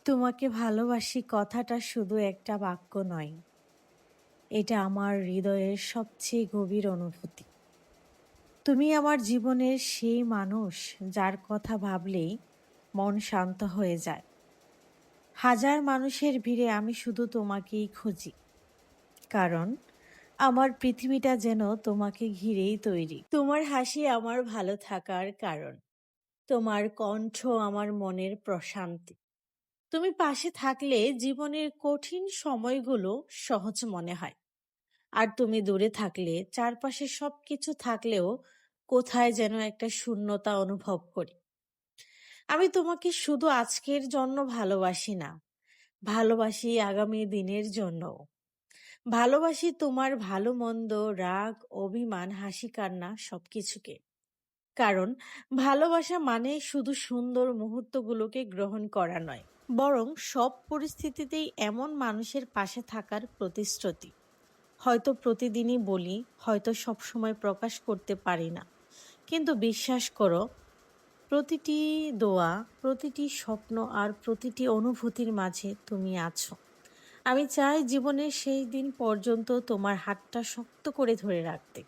তোমাকে ভালোবাসি কথাটা শুধু একটা বাক্য নয়, এটা আমার হৃদয়ের সবচেয়ে গভীর অনুভূতি। তুমি আমার জীবনের সেই মানুষ যার কথা ভাবলেই মন শান্ত হয়ে যায়। হাজার মানুষের ভিড়ে আমি শুধু তোমাকেই খুঁজি, কারণ আমার পৃথিবীটা যেন তোমাকে ঘিরেই তৈরি। তোমার হাসি আমার ভালো থাকার কারণ, তোমার কণ্ঠ আমার মনের প্রশান্তি। তুমি পাশে থাকলে জীবনের কঠিন সময়গুলো সহজ মনে হয়। আর তুমি দূরে থাকলে চারপাশে সবকিছু থাকলেও কোথায় যেন একটা শূন্যতা অনুভব করি। আমি তোমাকে শুধু আজকের জন্য ভালোবাসি না, ভালোবাসি আগামী দিনের জন্য। ভালোবাসি তোমার ভালো মন্দ, রাগ, অভিমান, হাসি কান্না সবকিছুকে। কারণ ভালোবাসা মানে শুধু সুন্দর মুহূর্তগুলোকে গ্রহণ করা নয়, বরং সব পরিস্থিতিতেই এমন মানুষের পাশে থাকার প্রতিশ্রুতি। হয়তো প্রতিদিনই বলি, হয়তো সবসময় প্রকাশ করতে পারি না, কিন্তু বিশ্বাস করো, প্রতিটি দোয়া, প্রতিটি স্বপ্ন আর প্রতিটি অনুভূতির মাঝে তুমি আছো। আমি চাই জীবনের শেষ দিন পর্যন্ত তোমার হাতটা শক্ত করে ধরে রাখতে।